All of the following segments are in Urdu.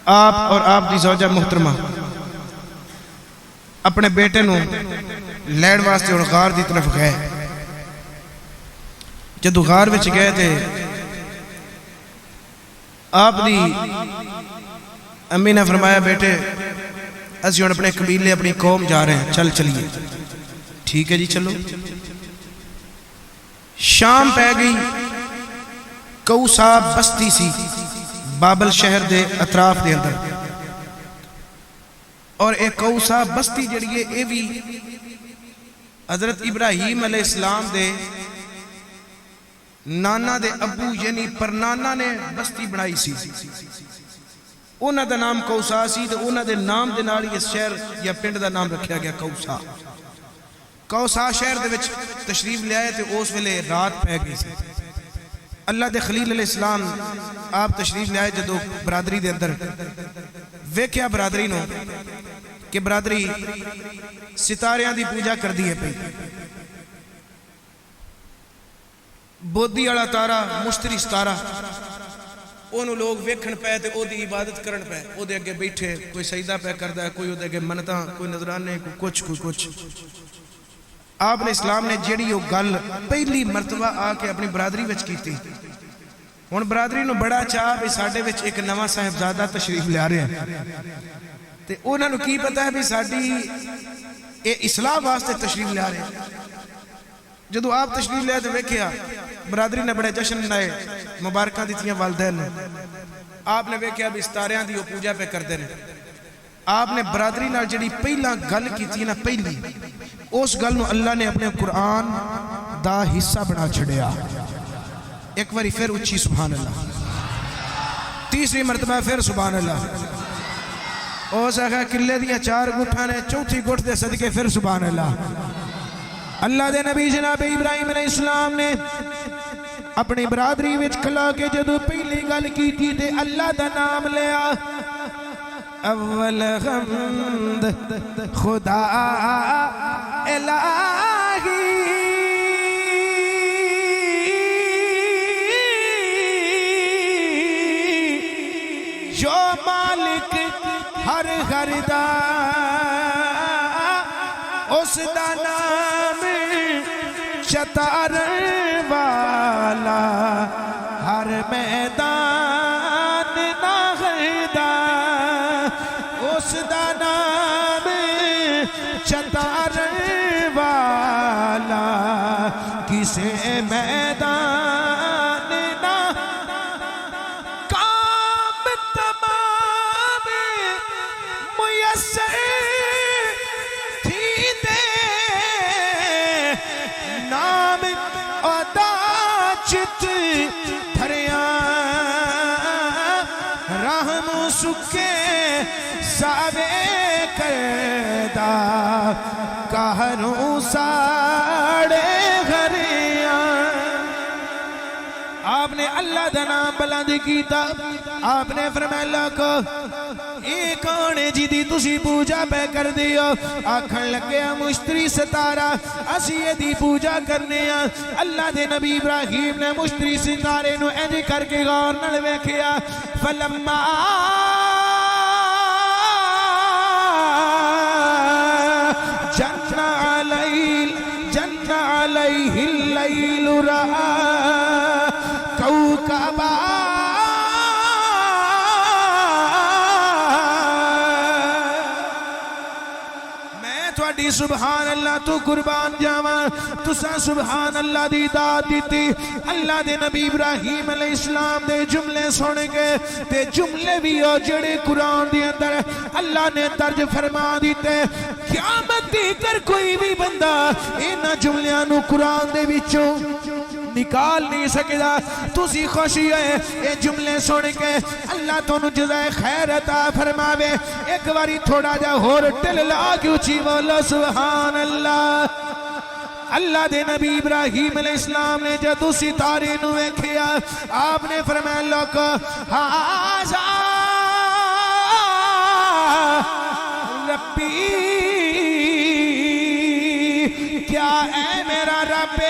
آپ اور آپ دی زوجہ محترمہ اپنے بیٹے نو لیڑ واسطے اور غار دی طرف گئے. جدو غار وچ گئے تھے آپ دی امی نے فرمایا بیٹے اسی ہن اپنے قبیلے اپنی قوم جا رہے ہیں, چل چلیے. ٹھیک ہے جی چلو. شام پہ گئی. کوسا بستی سی بابل شہر دے اطراف دے اندر, اور ایک کوسا بستی جڑی ہے اے بھی حضرت ابراہیم علیہ السلام دے نانا دے ابو یعنی پرنانا نے بستی بنائی سی. انہاں دا نام کوسا سی تے انہاں دے نام دے نال اس شہر یا پنڈ دا نام رکھیا گیا کوسا. کوسا شہر دے وچ تشریف لے آئے تے اس ویلے رات پہ گئی سی. اللہ دے خلیل علیہ السلام آپ تشریف لے آئے جدو برادری دے اندر ویکھیا برادری نو کہ برادری ستاریاں دی پوجا کر دی ہے پئی. بودھی والا تارا مشتری ستارہ انہوں لوگ ویکھن پے تے او دی عبادت کرن پے. او دے اگے بیٹھے کوئی سجدہ پہ کردا ہے, کوئی او دے اگے منتاں, کوئی نظرانے, کوئی کچھ. آپ نے اسلام نے جیڑی وہ گل پہلی مرتبہ آ کے اپنی برادری وچ کیتی. ہن برادری نو بڑا چاہ بھی ساڈے وچ ایک نواں صاحبزادہ تشریف لے آ رہے ہیں تے انہاں نو کی پتہ ہے بھی ساڈی اے اصلاح واسطے تشریف لے آ رہے ہیں. جدو آپ تشریف لے تے ویکھیا برادری نے بڑے جشن منائے, مبارکاں دتیاں والدین نے. آپ نے ویکھیا بھی ستاریاں دی وہ پوجا پہ کردے نے. آپ نے برادری نال جڑی پہلا گل کیتی نا پہلی اس گل نو اللہ نے اپنے قرآن دا حصہ بنا چھڑیا. ایک باری پھر اچھی سبحان اللہ, تیسری مرتبہ پھر سبحان اللہ. او سکھا کلے دیا 4 گٹھاں نے, چوتھی گٹھ دے صدقے پھر سبحان اللہ. اللہ دے نبی جناب ابراہیم علیہ السلام نے اپنی برادری وچ کھلا کے جدو پہلی گل کی تھی تے اللہ دا نام لیا. اول حمد خدا الہی جو مالک ہر دا اس دا نام شتار والا ہر میدان ناغدا اس دا نام شتار والا کسے میدان نہ کام تمام میسر سکے ساوے کردہ کہروں ساڑے گھریاں. آپ نے اللہ دا نام بلند کیتا. آپ نے فرمایا اللہ کو اے کون ہے جی دی تسی پوجا پہ کر دیو. آکھن لگے مشتری ستارہ اسی یہ دی پوجا کرنے ہیں. اللہ دے نبی ابراہیم نے مشتری ستارے نو انج کر کے غور نہ ویکھیا. فلما جن علیہ اللیل رہا کوکبا سبحان اللہ تو قربان جاواں. تسا سبحان اللہ دی داد دیتی. اللہ دے نبی ابراہیم علیہ السلام دے جملے سن کے تے جملے بھی او جڑے قرآن دے اندر اللہ نے درج فرما دیتے. قیامت دی کر کوئی بھی بندہ انہاں جملیاں نو قرآن دے وچوں نکال نہیں سکدا. تسی خوشی ہے یہ جملے سن کے اللہ تانوں جزائے خیر عطا فرماوے. ایک باری تھوڑا جا ہور ٹل لا کے اچھی بولو سبحان اللہ. اللہ دے نبی ابراہیم علیہ السلام نے جدو ستارے نو ویکھیا آپ نے فرمایا لوک ہاذا ربی, کیا اے میرا رب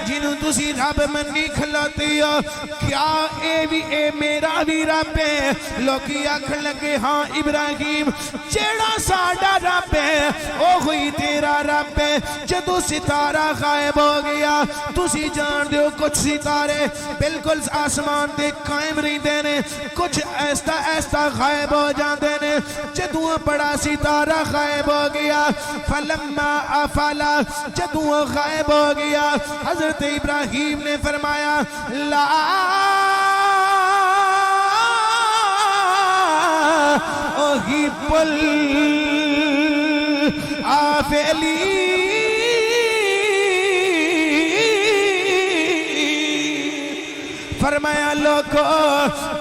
جنہوں تسی رب منی کھلاتی ہو, کیا اے میرا بھی رب ہے؟ لوکی آکھن لگے ہاں ابراہیم جیڑا ساڈا رب ہے او ہوئی تیرا رب ہے۔ جدو ستارہ غائب ہو گیا تسی جان دیو کچھ ستارے بالکل آسمان دے قائم رہندے نے، کچھ ایستا ایستا غائب ہو جاندے نے۔ جدو بڑا ستارہ غائب ہو گیا فلما افالا، جدو غائب ہو گیا حضرت ابراہیم نے فرمایا لا احب الآفلین، فرمایا لوگو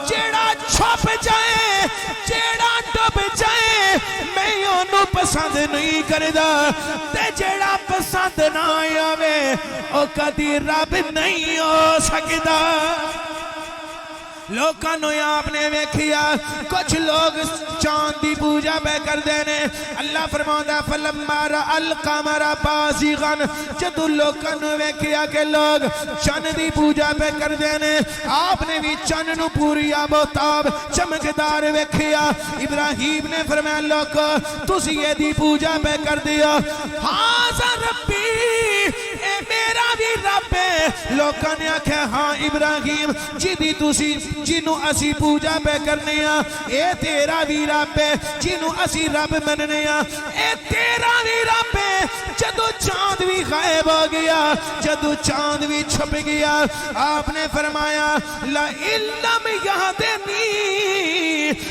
جیڑا چھپ جائے جیڑا ڈب جائے میں انہوں پسند نہیں کردا، تے جیڑا پسند نہ آوے او کدی رب نہیں ہو سکدا۔ لوکانو آپ نے ویکھیا کچھ لوگ چاند دی پوجا پہ کر دینے، اللہ فرماتا فلما رأى القمر بازغا، جدو لوکانو ویکھیا کہ لوگ چند دی پوجا پہ کر دینے، آپ نے بھی چند نو پوری آبوتاب چمکدار ویکھیا۔ ابراہیم نے فرمایا لوکو تسی یہ دی پوجا پہ کر دیا، ہاذا ربی اے میرا بھی رب ہے۔ لوکاں نے آکھیا ہاں ابراہیم جدی تسی جنوں اسی پوجا پہ کرنے ہاں اے تیرا بھی رب ہے، جنوں اسی رب مننے ہاں اے تیرا بھی رب ہے۔ جدو چاند بھی غائب ہو گیا، جدو چاند بھی چھپ گیا، آپ نے فرمایا لَإِن لَّمْ يَهْدِنِي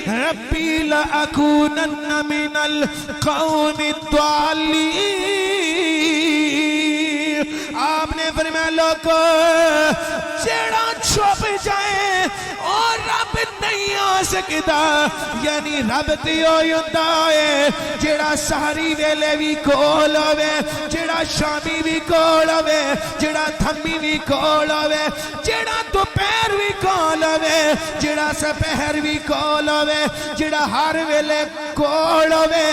رَبِّي لَأَكُونَنَّ مِنَ الْقَوْمِ الضَّالِّينَ۔ آپ نے فرمایا لوگو جیڑا چھپ جائے اور رب نہیں آ سکتا، یعنی رب تیو یندہ ہے جیڑا سہری ویلے بھی کول ہوئے، جیڑا شامی بھی کول ہوئے، جیڑا تھمی بھی کول ہوئے، جیڑا دوپہر بھی کول ہوئے، جیڑا سپہر بھی کول ہوئے، جیڑا ہر ویلے کول ہوئے،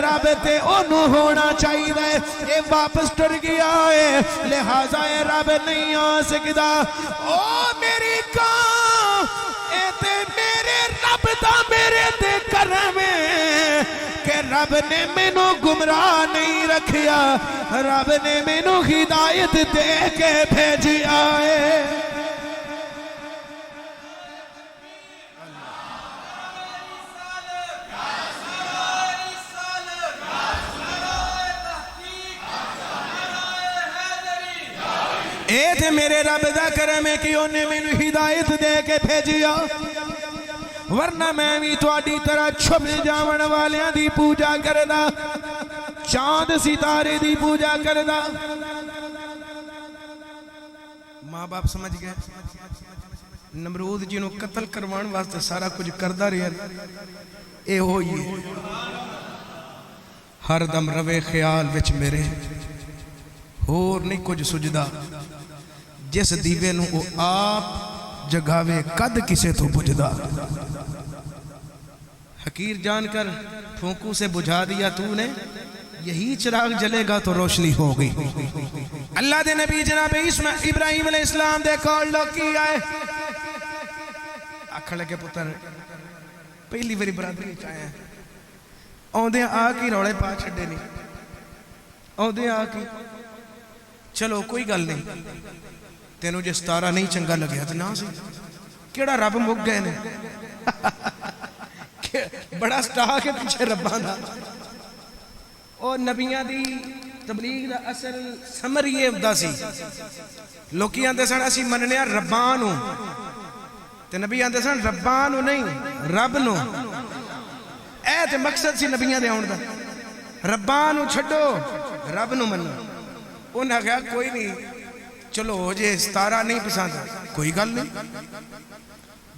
رب تے انہوں ہونا چاہیے۔ اے واپس ٹر گیا ہے لہذا اے رب نہیں آ سکتا۔ او میری کام اے تے میرے رب دا میرے تے کرم ہے کہ رب نے مینو گمراہ نہیں رکھیا، رب نے مینو ہدایت دے کے بھیجیا ہے۔ اے تے میرے رب دا کرم ہے کہ انہیں میں ہدایت دے کے بھیجیا، ورنہ میں بھی تواڈی طرح چھپ جاون والیاں دی پوجا کردا، چاند ستارے دی پوجا کردا۔ ماں باپ سمجھ گئے نمرود جنہوں قتل کروان واسطے سارا کچھ کردہ رہے اے ہوئی ہر دم روے خیال وچ میرے اور نہیں کچھ سجدہ، جس دیوے نو او آپ جگاوے قد کسے تو بجھدا۔ حقیر جان کر پھونکوں سے بجھا دیا تو نے، یہی چراغ جلے گا تو روشنی ہو گئی۔ اللہ دے نبی جناب ابراہیم علیہ السلام دے کال لوگ کی آئے آکھڑے کے پتر پہلی بری برادری چاہے ہیں اوندے آکی روڑے پا چھڑے نہیں، اوندے آکی چلو کوئی گل نہیں، تینوں جے ستارہ نہیں چنگا لگیا تو نہ سی کیڑا رب مک گئے نے بڑا سٹا کے پیچھے ربان دا۔ اور نبیاں دی تبلیغ دا اصل سمری یہ دا سی، لوکی آندے سن اسی مننیا ربانو، تے نبی آندے سن ربانو نہیں رب نو، اے تے مقصد سی نبیاں دے آن دا، ربانو چھڑو رب نو منو۔ انہاں کہا کوئی نہیں چلو جے ستارہ نہیں پسند کوئی گل نہیں،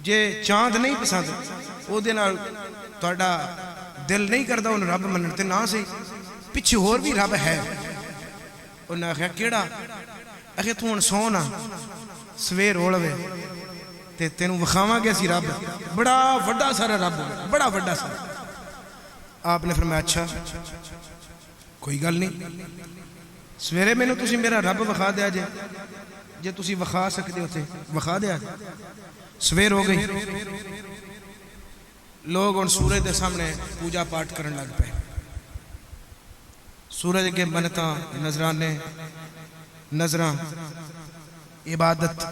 جے چاند نہیں پسند او دے نال تہاڈا دل نہیں کردا ان رب منن تے نہ سی، پیچھے اور بھی رب ہے۔ انہاں کہا کیڑا؟ اکھے تو ہن سونا سویر ہولوے تے تینوں وکھاواں گے سی رب بڑا وڈا سارا رب بڑا وڈا سارا۔ آپ نے فرمایا اچھا کوئی گل نہیں، سویرے مینوں تسی میرا رب وکھا دیا جے تسی وکھا سکتے ہو تے وکھا دیا جے۔ سویر ہو گئی، لوگ ان سورج دے سامنے پوجا پاٹ کرن لگ پے، سورج کے منتاں نذرانے نظراں عبادت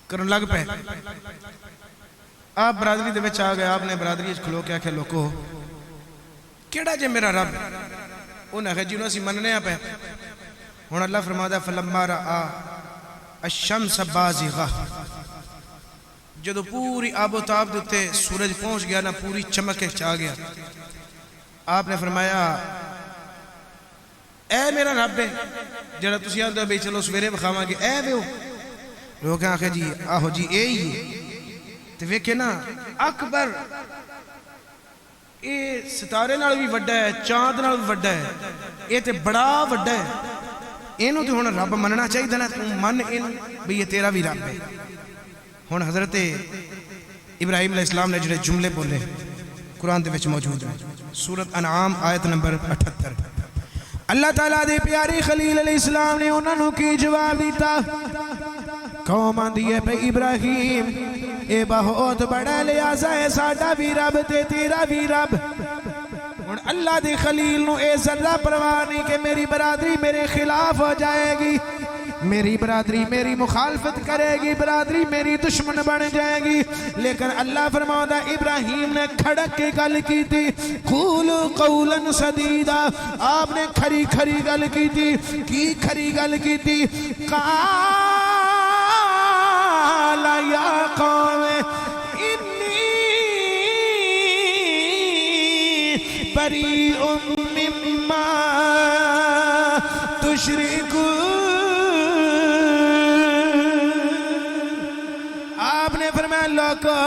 کرن لگ پے۔ آپ برادری دے وچ آ گئے، آپ نے برادری وچ کھلو کے آکھیا لوکو کیڑا جے میرا رب؟ انہیں آخیا جنہوں اسی مننے پہ۔ ہن اللہ فرماتا فلما رآ الشمس بازغہ، جدو پوری آب و تاب دیتے سورج پہنچ گیا نا، پوری چمک چاہ گیا، آپ نے فرمایا اے میرا رب ہے جڑا تسی آندے بھئی چلو سویرے بخاواں گے، اے ویو لوگ آخیا جی آہو جی اے ہی ہے۔ تو ویکھے نا اکبر، اے ستارے نال بھی وڈا ہے، چاند نال بھی وڈا ہے، اے تے بڑا وڈا ہے، اینو تے ہن رب مننا چاہیے نا، تو من اینو بھئی یہ تیرا بھی رب ہے۔ ہن حضرت ابراہیم علیہ السلام نے جڑے جملے بولے قرآن دے وچ موجود ہیں، سورۃ انعام آیت نمبر 78۔ اللہ تعالیٰ دے پیارے خلیل علیہ السلام نے انہوں نے کی جواب دیتا، قوم آندی ہے پہ ابراہیم اے بہت بڑا لحاظہ ہے، ساڈا بھی رب تے تیرا بھی رب۔ اور اللہ دے خلیل نو اے ذرہ پرواہ نہیں کہ میری برادری میرے خلاف ہو جائے گی، میری برادری میری مخالفت کرے گی، برادری میری دشمن بن جائے گی، لیکن اللہ فرماتا ابراہیم نے کھڑک کے گل کی تھی، قولوا قولا سدیدا، آپ نے کھری کھری گل کی تھی، کی کھری گل کی تھی، قال یا قوم انی بریء مما تشرکون۔ آپ نے فرمایا لوگو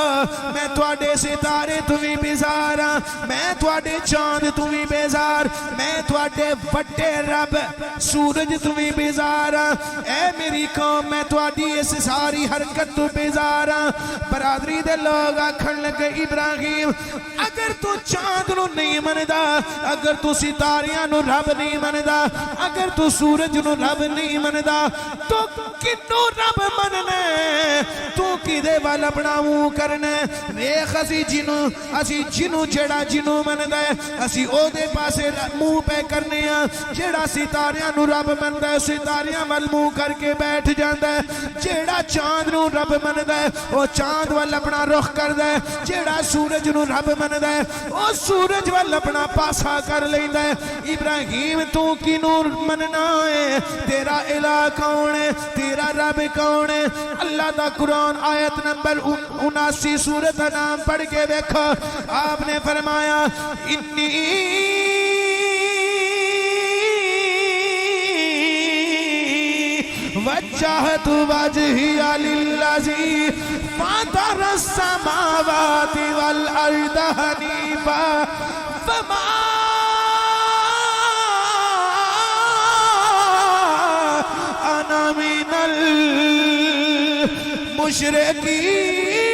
میں تواڈے ستارے تو بھی بیزار ہاں، میں تواڈے چاند تو بھی بیزار، میں تواڈے وڈے رب سورج تو بھی بیزار ہاں، اے میری قوم میں تواڈی اس ساری حرکت تو بیزار ہاں۔ برادری دے لوگ آکھن لگے ابراہیم اگر تو چاند نو نہیں مندا، اگر تو ستاریاں نو رب نہیں مندا، اگر تو سورج نو رب نہیں مندا، تو کنو رب مننا ہے؟ تو کدے وال اپنا منہ کرنا ہے؟ ویکھ اسی جنوں جڑا جنوں مندا ہے اسی او دے پاسے منہ پہ کرنے ہاں، جڑا ستاریاں نو رب مندا ہے ستاریاں وال منہ کر کے بیٹھ جاندا ہے، جڑا چاند نو رب مندا ہے او چاند وال اپنا رخ کردا ہے، جڑا سورج نو رب مندا ہے او سورج وال اپنا پاسا کر لیندا ہے۔ ابراہیم تو کنوں مننا ہے؟ تیرا الہ کون ہے؟ تیرا رب کون ہے؟ اللہ دا قرآن آیت نمبر 79 سورۃ انعام پڑھ کے دیکھو، آپ نے فرمایا انی وجہت وجہی للذی فطر السماوات والارض حنیفا وما انا من المشرکین۔